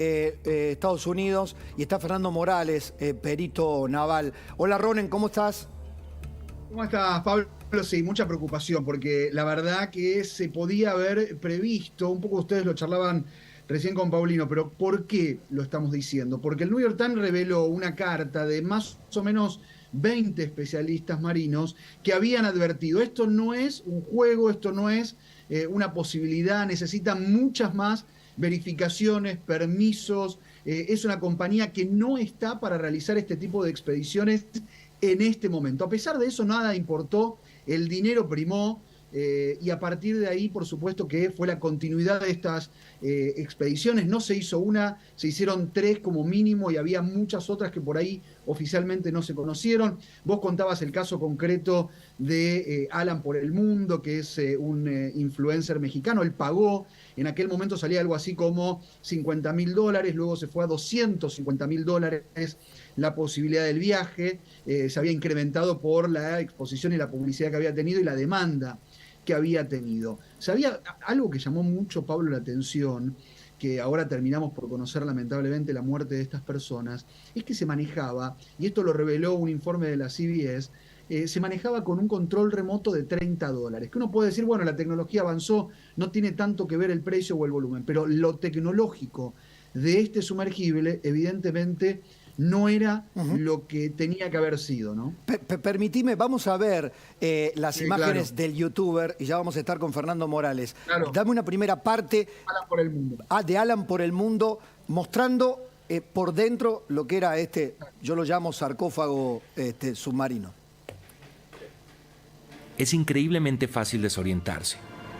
Estados Unidos, y está Fernando Morales, perito naval. Hola Ronen, ¿cómo estás? ¿Cómo estás, Pablo? Sí, mucha preocupación, porque la verdad que se podía haber previsto, un poco ustedes lo charlaban recién con Paulino, pero ¿por qué lo estamos diciendo? Porque el New York Times reveló una carta de más o menos 20 especialistas marinos que habían advertido, esto no es un juego, esto no es una posibilidad, necesitan muchas más verificaciones, permisos, es una compañía que no está para realizar este tipo de expediciones en este momento. A pesar de eso, nada importó, el dinero primó, y a partir de ahí, por supuesto, que fue la continuidad de estas expediciones. No se hizo una, se hicieron 3 como mínimo y había muchas otras que por ahí oficialmente no se conocieron. Vos contabas el caso concreto de Alan por el Mundo, que es un influencer mexicano. Él pagó, en aquel momento salía algo así como $50.000, luego se fue a $250.000 la posibilidad del viaje. Se había incrementado por la exposición y la publicidad que había tenido y la demanda que había tenido. Sabía algo que llamó mucho, Pablo, la atención, que ahora terminamos por conocer lamentablemente la muerte de estas personas, es que se manejaba, y esto lo reveló un informe de la CBS, se manejaba con un control remoto de $30, que uno puede decir, bueno, la tecnología avanzó, no tiene tanto que ver el precio o el volumen, pero lo tecnológico de este sumergible, evidentemente, no era lo que tenía que haber sido, ¿no? Permitime, vamos a ver las imágenes Claro, del youtuber y ya vamos a estar con Fernando Morales. claro. Dame una primera parte Alan por el Mundo. de Alan por el Mundo, mostrando por dentro lo que era este, yo lo llamo sarcófago submarino. Es increíblemente fácil desorientarse.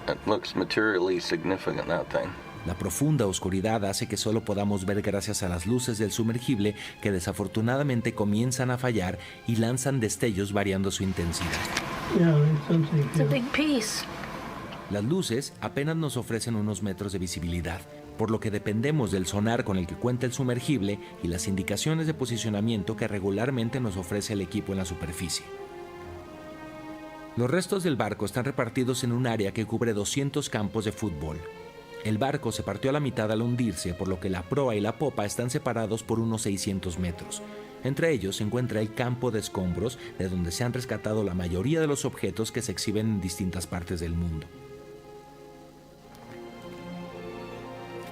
It looks materially significant, that thing. La profunda oscuridad hace que solo podamos ver gracias a las luces del sumergible que desafortunadamente comienzan a fallar y lanzan destellos variando su intensidad. It's a big piece. Las luces apenas nos ofrecen unos metros de visibilidad, por lo que dependemos del sonar con el que cuenta el sumergible y las indicaciones de posicionamiento que regularmente nos ofrece el equipo en la superficie. Los restos del barco están repartidos en un área que cubre 200 campos de fútbol. El barco se partió a la mitad al hundirse, por lo que la proa y la popa están separados por unos 600 metros. Entre ellos se encuentra el campo de escombros, de donde se han rescatado la mayoría de los objetos que se exhiben en distintas partes del mundo.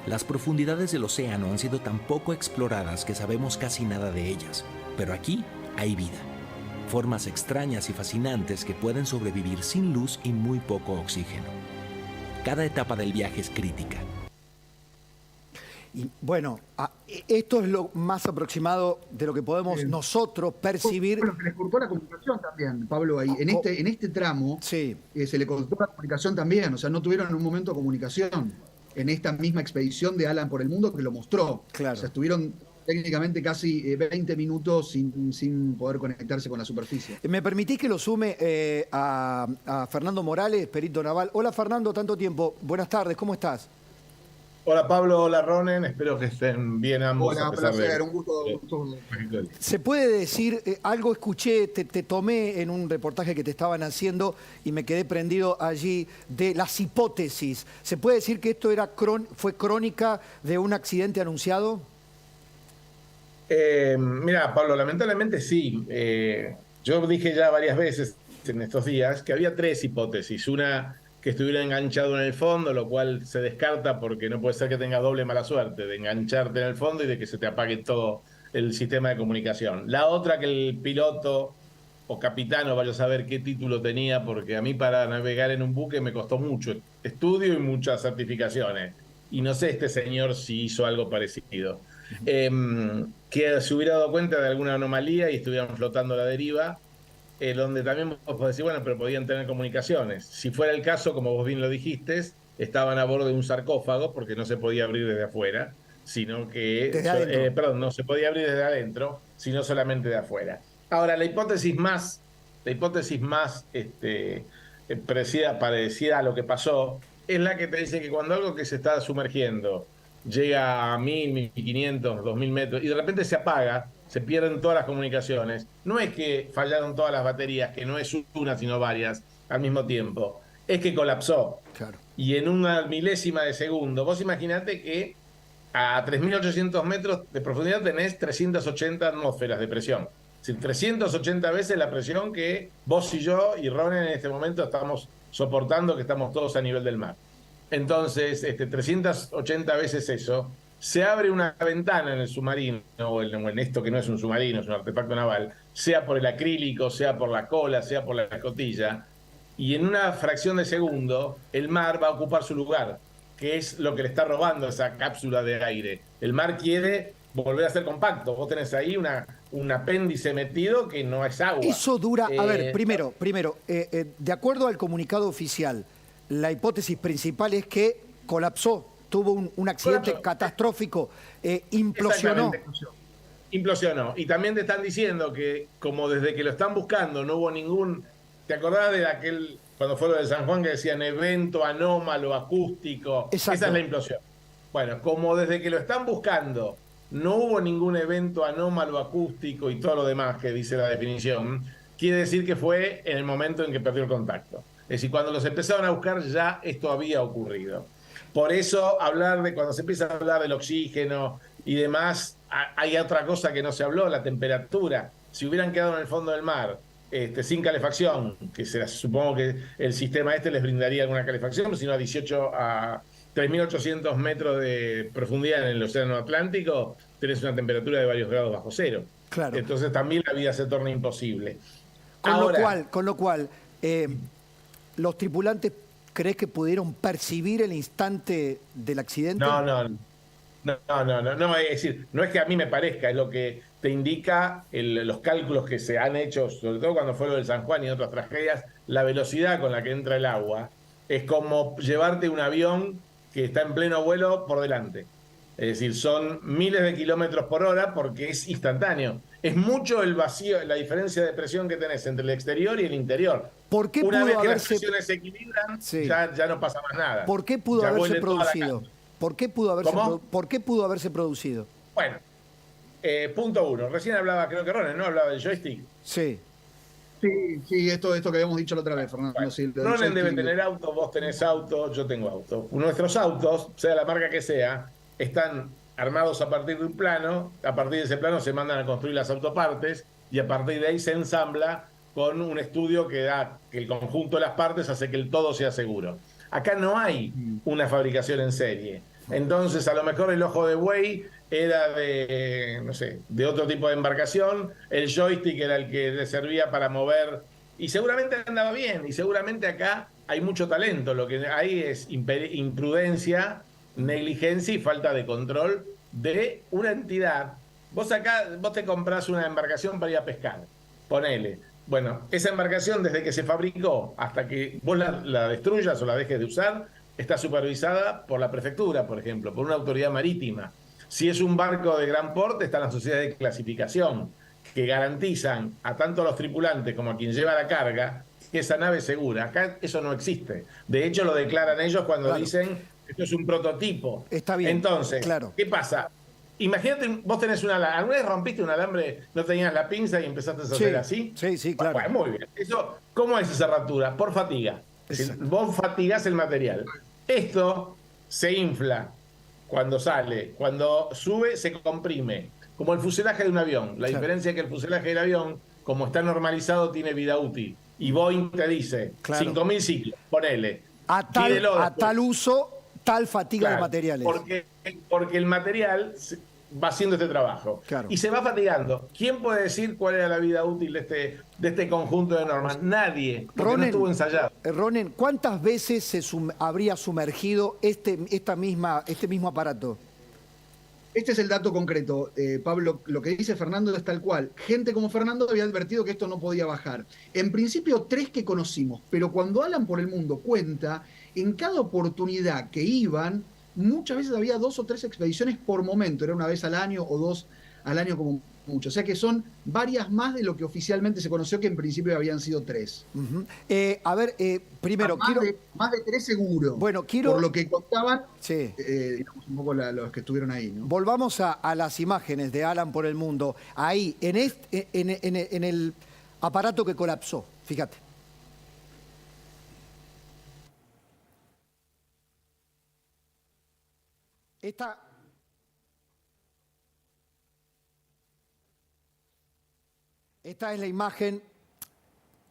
Las profundidades del océano han sido tan poco exploradas que sabemos casi nada de ellas, pero aquí hay vida. Formas extrañas y fascinantes que pueden sobrevivir sin luz y muy poco oxígeno. Cada etapa del viaje es crítica. Y bueno, esto es lo más aproximado de lo que podemos nosotros percibir. Bueno, se les cortó la comunicación también, Pablo, ahí. En este tramo Sí. se le cortó la comunicación también, o sea, no tuvieron en un momento comunicación en esta misma expedición de Alan por el Mundo que lo mostró. Claro. O sea, estuvieron técnicamente casi 20 minutos sin poder conectarse con la superficie. ¿Me permitís que lo sume a Fernando Morales, perito naval? Hola Fernando, tanto tiempo. Buenas tardes, ¿cómo estás? Hola Pablo, hola Ronen, espero que estén bien ambos. Hola, a pesar placer, de... un gusto. ¿Se puede decir, algo escuché, te tomé en un reportaje que te estaban haciendo y me quedé prendido allí, de las hipótesis? ¿Se puede decir que esto fue crónica de un accidente anunciado? Mira, Pablo, lamentablemente sí. Yo dije ya varias veces en estos días que había 3 hipótesis. Una, que estuviera enganchado en el fondo, lo cual se descarta porque no puede ser que tenga doble mala suerte de engancharte en el fondo y de que se te apague todo el sistema de comunicación. La otra, que el piloto o capitán, o vaya a saber qué título tenía, porque a mí para navegar en un buque me costó mucho estudio y muchas certificaciones. Y no sé este señor si hizo algo parecido. Que se hubiera dado cuenta de alguna anomalía y estuvieran flotando a la deriva, donde también vos podés decir, bueno, pero podían tener comunicaciones. Si fuera el caso, como vos bien lo dijiste, estaban a bordo de un sarcófago porque no se podía abrir desde afuera, sino que, Desde adentro. perdón, no se podía abrir desde adentro, sino solamente de afuera. Ahora, la hipótesis más parecida a lo que pasó, es la que te dice que cuando algo que se está sumergiendo llega a 1000, 1500, 2000 metros y de repente se apaga, se pierden todas las comunicaciones. No es que fallaron todas las baterías, que no es una sino varias al mismo tiempo, es que colapsó. Claro. Y en una milésima de segundo, vos imaginate que A 3.800 metros de profundidad tenés 380 atmósferas de presión. Es decir, 380 veces la presión que vos y yo y Ronen en este momento estamos soportando, que estamos todos a nivel del mar. Entonces, 380 veces eso, se abre una ventana en el submarino, o en esto que no es un submarino, es un artefacto naval, sea por el acrílico, sea por la cola, sea por la escotilla, y en una fracción de segundo el mar va a ocupar su lugar, que es lo que le está robando esa cápsula de aire. El mar quiere volver a ser compacto. Vos tenés ahí un apéndice metido que no es agua. Eso dura, a ver, primero, de acuerdo al comunicado oficial, la hipótesis principal es que colapsó, tuvo un accidente catastrófico, implosionó. Implosionó. Y también te están diciendo que como desde que lo están buscando no hubo ningún... ¿Te acordás de aquel, cuando fue lo de San Juan, que decían evento anómalo, acústico? Exacto. Esa es la implosión. Bueno, como desde que lo están buscando no hubo ningún evento anómalo, acústico y todo lo demás que dice la definición, quiere decir que fue en el momento en que perdió el contacto. Es decir, cuando los empezaron a buscar ya esto había ocurrido. Por eso cuando se empieza a hablar del oxígeno y demás, hay otra cosa que no se habló, la temperatura. Si hubieran quedado en el fondo del mar sin calefacción, que supongo que el sistema les brindaría alguna calefacción, sino a 3.800 metros de profundidad en el océano Atlántico, tenés una temperatura de varios grados bajo cero. Claro. Entonces también la vida se torna imposible. Con lo cual, ¿los tripulantes crees que pudieron percibir el instante del accidente? No, es decir, no es que a mí me parezca, es lo que te indica los cálculos que se han hecho, sobre todo cuando fue lo del San Juan y otras tragedias, la velocidad con la que entra el agua es como llevarte un avión que está en pleno vuelo por delante. Es decir, son miles de kilómetros por hora porque es instantáneo. Es mucho el vacío, la diferencia de presión que tenés entre el exterior y el interior. ¿Por qué Una pudo vez que haberse... las presiones se equilibran, Sí. ya no pasa más nada. ¿Por qué pudo Ya haberse vuelve toda la producido? calma. ¿Por qué pudo haberse producido? Bueno, punto uno. Recién hablaba, creo que Ronen, ¿no? Hablaba del joystick. Sí. Sí, esto que habíamos dicho la otra vez, Fernando. Bueno, Sí, Ronen debe tener auto, vos tenés auto, yo tengo auto. Nuestros autos, sea la marca que sea, están armados a partir de un plano, a partir de ese plano se mandan a construir las autopartes y a partir de ahí se ensambla con un estudio que da que el conjunto de las partes hace que el todo sea seguro. Acá no hay una fabricación en serie. Entonces, a lo mejor el ojo de buey era de otro tipo de embarcación, el joystick era el que le servía para mover, y seguramente andaba bien, y seguramente acá hay mucho talento. Lo que hay es imprudencia, negligencia y falta de control de una entidad. Vos te comprás una embarcación para ir a pescar, ponele. Bueno, esa embarcación desde que se fabricó hasta que vos la destruyas o la dejes de usar, está supervisada por la prefectura, por ejemplo, por una autoridad marítima. Si es un barco de gran porte, están las sociedades de clasificación que garantizan a tanto a los tripulantes como a quien lleva la carga que esa nave es segura. Acá eso no existe. De hecho, lo declaran ellos cuando dicen esto es un prototipo. Está bien. Entonces, ¿qué pasa? Imagínate, vos tenés un alambre. ¿Alguna vez rompiste un alambre, no tenías la pinza y empezaste a hacer así? Sí, claro. Bueno, muy bien. ¿Cómo es esa cerradura? Por fatiga. Es decir, vos fatigás el material. Esto se infla cuando sale, cuando sube se comprime, como el fuselaje de un avión. La diferencia es que el fuselaje del avión, como está normalizado, tiene vida útil. Y Boeing te dice, 5.000 ciclos, ponele. A tal uso, tal fatiga de materiales. Porque el material va haciendo este trabajo. Y se va fatigando. ¿Quién puede decir cuál era la vida útil de este conjunto de normas? Nadie, porque no estuvo ensayado. Ronen, ¿cuántas veces habría sumergido este mismo aparato? Este es el dato concreto, Pablo. Lo que dice Fernando es tal cual. Gente como Fernando había advertido que esto no podía bajar. En principio, 3 que conocimos, pero cuando Alan por el Mundo cuenta, en cada oportunidad que iban, muchas veces había 2 o 3 expediciones por momento. Era una vez al año o 2 al año como mucho. O sea que son varias más de lo que oficialmente se conoció, que en principio habían sido 3. Primero más de 3 seguro. Bueno, por lo que contaban, digamos, un poco los que estuvieron ahí, ¿no? Volvamos a las imágenes de Alan por el Mundo. Ahí, en el aparato que colapsó. Fíjate. Esta es la imagen.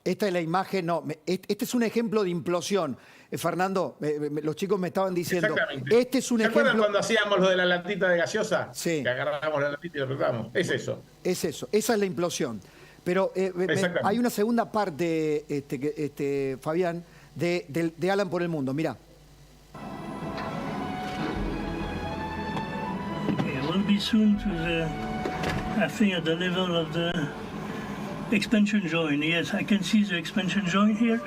Esta es la imagen, no, este es un ejemplo de implosión. Fernando, los chicos me estaban diciendo, este es un ejemplo... ¿Se acuerdan cuando hacíamos lo de la latita de gaseosa? Sí. Que agarrábamos la latita y lo apretamos. Es eso. Es eso, esa es la implosión. Pero hay una segunda parte, Fabián, de Alan por el mundo. Mirá. Okay, we'll be soon to the, I think at the level of the expansion joint. Yes, I can see the expansion joint here.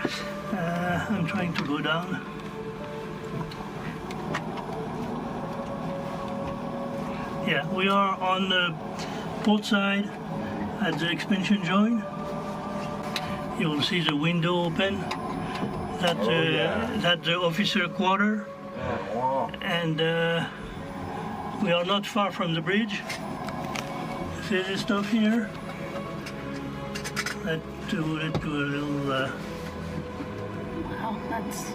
I'm trying to go down. Yeah, we are on the port side at the expansion joint. You will see the window open. That's the officer quarter. And we are not far from the bridge. See this stuff here? Let's do a little... Wow, that's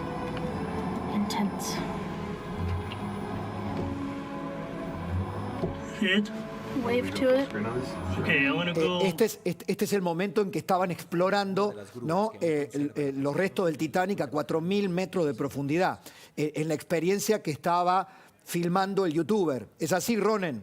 intense. See it? Wave to it. Okay, I want to go... Este es el momento en que estaban explorando, ¿no? Los restos del Titanic a 4.000 metros de profundidad, en la experiencia que estaba filmando el youtuber. ¿Es así, Ronen?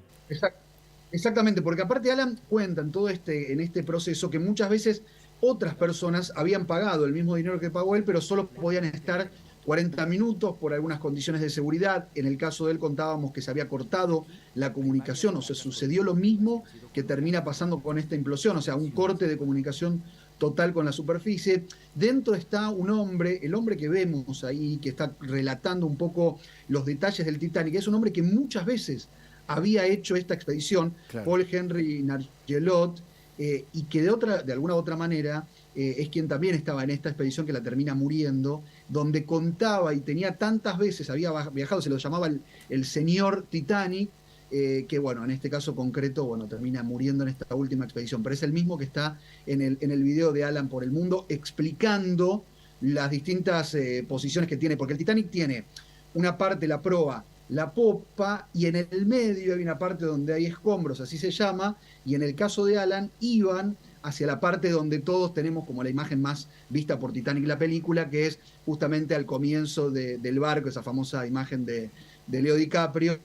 Exactamente, porque aparte Alan cuenta en este proceso que muchas veces otras personas habían pagado el mismo dinero que pagó él, pero solo podían estar 40 minutos por algunas condiciones de seguridad. En el caso de él contábamos que se había cortado la comunicación, o sea, sucedió lo mismo que termina pasando con esta implosión, o sea, un corte de comunicación total con la superficie. Dentro está un hombre, el hombre que vemos ahí, que está relatando un poco los detalles del Titanic, es un hombre que muchas veces había hecho esta expedición, claro. Paul Henry Nargelot, y que de alguna u otra manera es quien también estaba en esta expedición que la termina muriendo, donde contaba y tenía tantas veces, había viajado, se lo llamaba el señor Titanic, que bueno, en este caso concreto, bueno, termina muriendo en esta última expedición, pero es el mismo que está en el video de Alan por el mundo, explicando las distintas posiciones que tiene, porque el Titanic tiene una parte, la proa, la popa, y en el medio hay una parte donde hay escombros, así se llama, y en el caso de Alan iban hacia la parte donde todos tenemos como la imagen más vista por Titanic, la película, que es justamente al comienzo del barco, esa famosa imagen de Leo DiCaprio.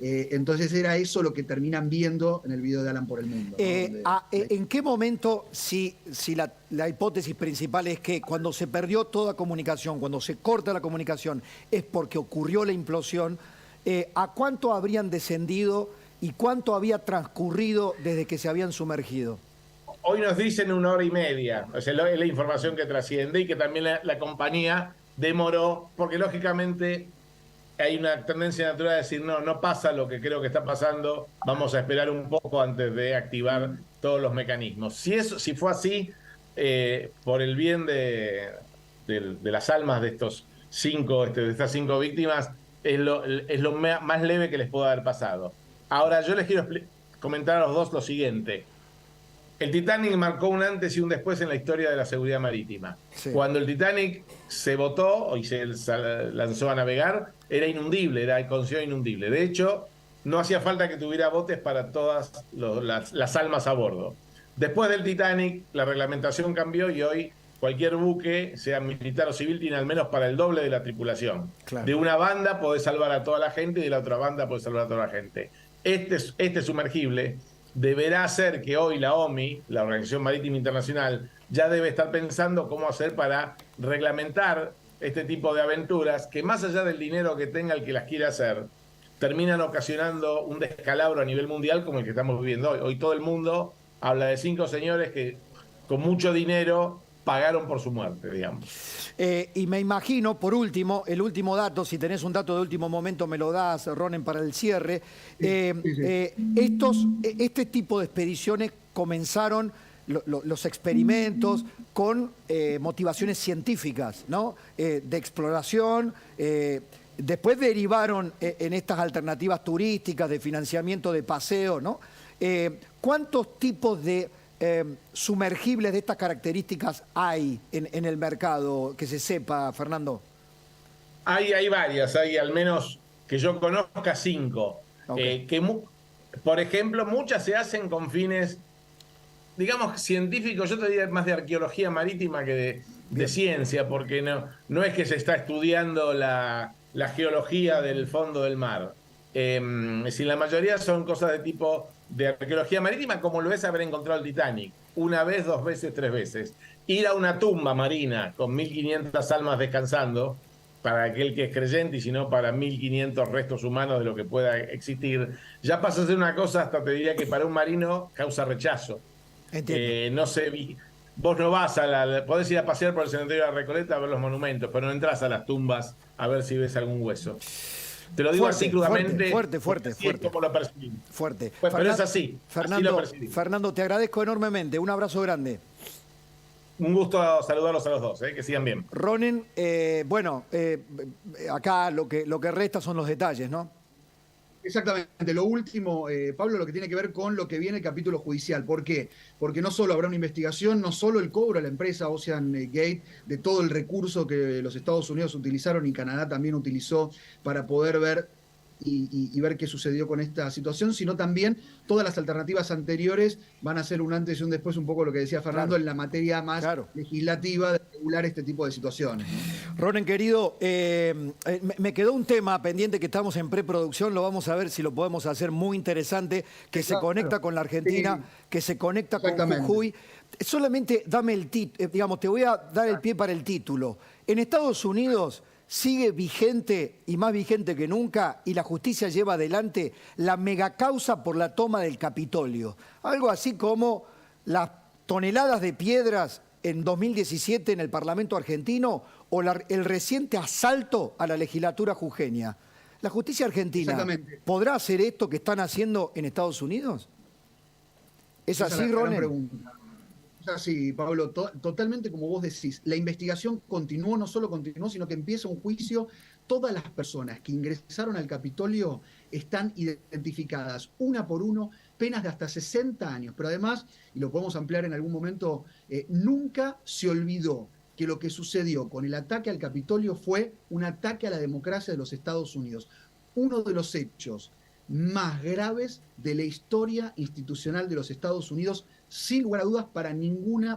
Entonces era eso lo que terminan viendo en el video de Alan por el mundo, ¿no? ¿En qué momento, si la hipótesis principal es que cuando se perdió toda comunicación, cuando se corta la comunicación, es porque ocurrió la implosión, ¿a cuánto habrían descendido y cuánto había transcurrido desde que se habían sumergido? Hoy nos dicen 1 hora y media, o sea, es la información que trasciende, y que también la compañía demoró, porque lógicamente hay una tendencia natural a decir, no pasa lo que creo que está pasando, vamos a esperar un poco antes de activar todos los mecanismos. Si fue así, por el bien de las almas de estas 5 víctimas, es lo más leve que les puede haber pasado. Ahora, yo les quiero comentar a los dos lo siguiente. El Titanic marcó un antes y un después en la historia de la seguridad marítima. Sí. Cuando el Titanic se botó y se lanzó a navegar, era inundible, era considerado inundible. De hecho, no hacía falta que tuviera botes para todas las almas a bordo. Después del Titanic, la reglamentación cambió y hoy cualquier buque, sea militar o civil, tiene al menos para el doble de la tripulación. Claro. De una banda podés salvar a toda la gente y de la otra banda podés salvar a toda la gente. Este sumergible deberá hacer que hoy la OMI, la Organización Marítima Internacional, ya debe estar pensando cómo hacer para reglamentar este tipo de aventuras que, más allá del dinero que tenga el que las quiere hacer, terminan ocasionando un descalabro a nivel mundial como el que estamos viviendo hoy. Hoy todo el mundo habla de 5 señores que con mucho dinero pagaron por su muerte, digamos. Y me imagino, por último, el último dato, si tenés un dato de último momento me lo das, Ronen, para el cierre. Este tipo de expediciones comenzaron, los experimentos, con motivaciones científicas, ¿no? De exploración. Después derivaron en estas alternativas turísticas, de financiamiento de paseo, ¿no? ¿Cuántos tipos de sumergibles de estas características hay en el mercado, que se sepa, Fernando? Hay varias, hay al menos que yo conozca 5. Okay. Por ejemplo, muchas se hacen con fines digamos, científico, yo te diría más de arqueología marítima que de ciencia, porque no es que se está estudiando la geología del fondo del mar. Es decir, la mayoría son cosas de tipo de arqueología marítima, como lo es haber encontrado el Titanic. Una vez, dos veces, tres veces. Ir a una tumba marina con 1500 almas descansando, para aquel que es creyente y si no para 1500 restos humanos de lo que pueda existir, ya pasa a ser una cosa, hasta te diría que para un marino causa rechazo. No sé, vos no vas podés ir a pasear por el cementerio de la Recoleta a ver los monumentos, pero no entras a las tumbas a ver si ves algún hueso. Te lo digo así crudamente. Fuerte. Es como lo percibí. Fuerte. Pero es así. Fernando, así lo percibí. Fernando, te agradezco enormemente. Un abrazo grande. Un gusto saludarlos a los dos, que sigan bien. Ronen, acá lo que resta son los detalles, ¿no? Exactamente. Lo último, Pablo, lo que tiene que ver con lo que viene el capítulo judicial. ¿Por qué? Porque no solo habrá una investigación, no solo el cobro a la empresa Ocean Gate de todo el recurso que los Estados Unidos utilizaron y Canadá también utilizó para poder ver y ver qué sucedió con esta situación, sino también todas las alternativas anteriores van a ser un antes y un después, un poco lo que decía Fernando, en la materia más legislativa de regular este tipo de situaciones, ¿no? Ronen, querido, me quedó un tema pendiente que estamos en preproducción, lo vamos a ver si lo podemos hacer, muy interesante, que se conecta con la Argentina, que se conecta con Jujuy. Solamente dame el título, te voy a dar el pie para el título. En Estados Unidos sigue vigente y más vigente que nunca y la justicia lleva adelante la megacausa por la toma del Capitolio. Algo así como las toneladas de piedras en 2017 en el Parlamento argentino o el reciente asalto a la legislatura jujeña. ¿La justicia argentina podrá hacer esto que están haciendo en Estados Unidos? ¿Es así, Ronen? Sí, Pablo, totalmente como vos decís. La investigación continuó, no solo continuó, sino que empieza un juicio. Todas las personas que ingresaron al Capitolio están identificadas, una por uno, penas de hasta 60 años. Pero además, y lo podemos ampliar en algún momento, nunca se olvidó que lo que sucedió con el ataque al Capitolio fue un ataque a la democracia de los Estados Unidos. Uno de los hechos más graves de la historia institucional de los Estados Unidos, sin lugar a dudas, para ninguna